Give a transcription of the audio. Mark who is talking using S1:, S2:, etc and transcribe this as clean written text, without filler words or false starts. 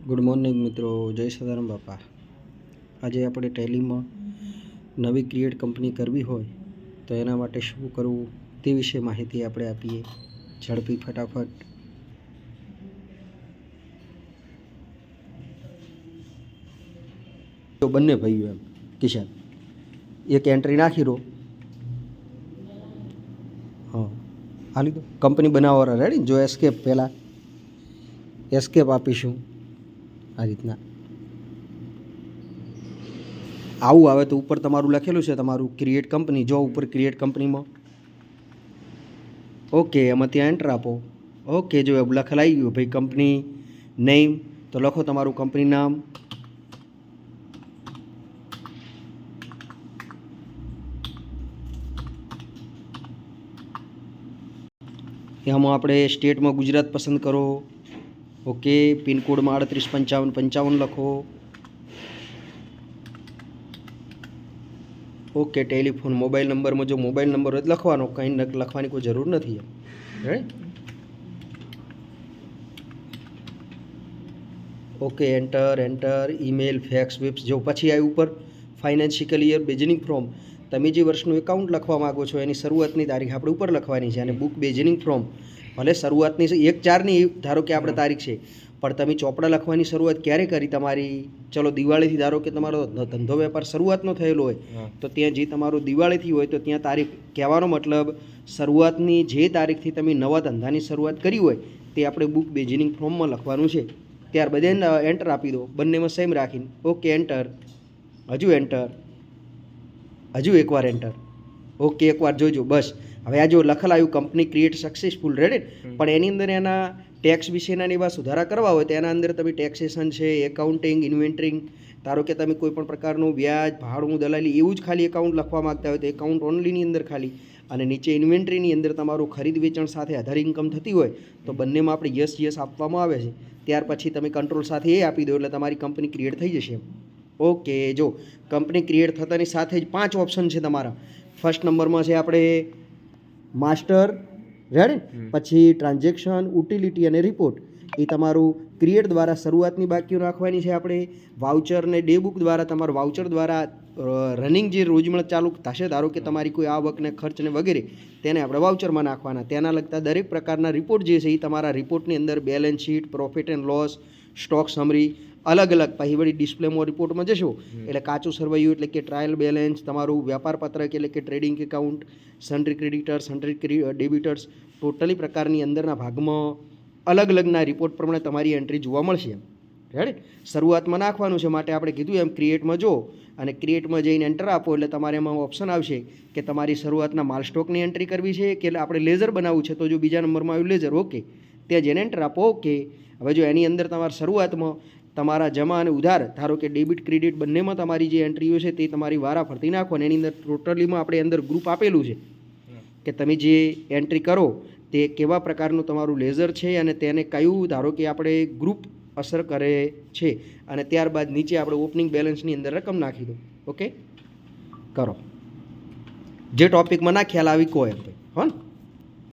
S1: Good morning મિત્રો, જય સદારામ બાપા. આજે આપણે ટેલીમાં નવી ક્રિએટ કંપની કરવી હોય તો એના માટે શું કરવું તે વિશે માહિતી આપણે આપીએ ઝડપી ફટાફટ. તો બંને ભાઈઓ એમ કિશન એક એન્ટ્રી નાખી દો. હા, હાલી દો. કંપની બનાવવાળા રેડી. જો એસ્કેપ પહેલાં એસ્કેપ આપીશું આ રીતના. આવું આવે તો ઉપર તમારું લખેલું છે તમારું ક્રિએટ કંપની. જો ઉપર ક્રિએટ કંપનીમાં ઓકે એમાં ત્યાં એન્ટર આપો. ઓકે, જો લખેલ આવી ગયું ભાઈ કંપની નેમ, તો લખો તમારું કંપની નામ. એમાં આપણે સ્ટેટમાં ગુજરાત પસંદ કરો. ઓકે, પિનકોડમાં 385555 લખો. ઓકે, ટેલિફોન મોબાઈલ નંબરમાં જો મોબાઈલ નંબર હોય લખવાનો, કંઈ લખવાની કોઈ જરૂર નથી. Right. Okay, enter enter. Email, fax, webs. જો પછી આવી ઉપર ફાઇનાન્શિયલ યર, બેજનિંગ ફ્રોમ. તમે જે વર્ષનું એકાઉન્ટ લખવા માગો છો એની શરૂઆતની તારીખ આપણે ઉપર લખવાની છે. અને બુક બેજનિંગ ફ્રોમ ભલે શરૂઆતની 1/4ની ધારો કે આપણે તારીખ છે, પણ તમે ચોપડા લખવાની શરૂઆત ક્યારે કરી તમારી? ચલો દિવાળીથી ધારો કે તમારો ધંધો વેપાર શરૂઆતનો થયેલો હોય તો ત્યાં જે તમારો દિવાળીથી હોય તો ત્યાં તારીખ કહેવાનો મતલબ શરૂઆતની જે તારીખથી તમે નવા ધંધાની શરૂઆત કરી હોય તે આપણે બુક બેજનિંગ ફોર્મમાં લખવાનું છે. ત્યારબાદ એન્ટર આપી દો, બંનેમાં સેમ રાખીને. Okay, enter. હજુ એન્ટર. હજુ એકવાર એન્ટર. ઓકે, એકવાર જોઈજો બસ. હવે આ જો લખેલ આવ્યું કંપની ક્રિએટ સક્સેસફુલ, રેડી. પણ એની અંદર એના ટેક્સ વિશેના એવા સુધારા કરવા હોય તો એના અંદર તમે ટેક્સેશન છે, એકાઉન્ટિંગ, ઇન્વેન્ટરિંગ, ધારો કે તમે કોઈ પણ પ્રકારનું વ્યાજ, ભાડું, દલાલી એવું જ ખાલી એકાઉન્ટ લખવા માગતા હોય તો એકાઉન્ટ ઓનલીની અંદર ખાલી, અને નીચે ઇન્વેન્ટરીની અંદર તમારું ખરીદ વેચાણ સાથે આધાર ઇન્કમ થતી હોય તો બંનેમાં આપણે યસ આપવામાં આવે છે. ત્યાર પછી તમે કંટ્રોલ સાથે એ આપી દો એટલે તમારી કંપની ક્રિએટ થઈ જશે. ઓકે, જો કંપની ક્રિએટ થતાની સાથે જ 5 ઓપ્શન છે તમારા. ફર્સ્ટ નંબરમાં છે આપણે માસ્ટર, રેડી. પછી ટ્રાન્ઝેક્શન, યુટિલિટી અને રિપોર્ટ. એ તમારું ક્રિએટ દ્વારા શરૂઆતની બાકીઓ નાખવાની છે આપણે. વાઉચર ને ડે બુક દ્વારા તમારું વાઉચર દ્વારા રનિંગ જે રોજમળ ચાલુ થશે, ધારો કે તમારી કોઈ આવક ને ખર્ચ ને વગેરે, તેને આપણે વાઉચરમાં નાખવાના. તેના લગતા દરેક પ્રકારના રિપોર્ટ જે છે એ તમારા રિપોર્ટની અંદર balance sheet, profit and loss, stock summary, અલગ અલગ. પછી વળી ડિસ્પ્લેમાં રિપોર્ટમાં જશો એટલે કાચું સરવૈયું એટલે કે ટ્રાયલ બેલેન્સ, તમારું વ્યાપાર પત્રક એટલે કે ટ્રેડિંગ એકાઉન્ટ, સન્ડ્રી ક્રેડિટર્સ, સન્ડ્રી ડેબિટર્સ, ટોટલી પ્રકારની અંદરના ભાગમાં અલગ અલગના રિપોર્ટ પ્રમાણે તમારી એન્ટ્રી જોવા મળશે. રેડી. શરૂઆતમાં નાખવાનું છે માટે આપણે કીધું એમ ક્રિએટમાં જો અને ક્રિએટમાં જઈને એન્ટર આપો એટલે તમારે એમાં ઓપ્શન આવશે કે તમારી શરૂઆતના માલ સ્ટોકની એન્ટ્રી કરવી છે કે આપણે લેઝર બનાવવું છે. તો જો બીજા નંબરમાં આવ્યું લેઝર, ઓકે, ત્યાં જઈને એન્ટર આપો. ઓકે, હવે જો એની અંદર તમારા શરૂઆતમાં તમારા જમા અને ઉધાર, ધારો કે ડેબિટ ક્રેડિટ બંનેમાં તમારી જે એન્ટ્રીઓ છે તે તમારી વારા ફરતી નાખો. અને એની અંદર ટોટલીમાં આપણે અંદર ગ્રુપ આપેલું છે કે તમે જે એન્ટ્રી કરો તે કેવા પ્રકારનું તમારું લેઝર છે અને તેને કયું ધારો કે આપણે ગ્રુપ અસર કરે છે. અને ત્યારબાદ નીચે આપણે ઓપનિંગ બેલેન્સની અંદર રકમ નાખી દો. ઓકે, કરો. જે ટોપિકમાં ના ખ્યાલ આવી કહો એમ ભાઈ. હા.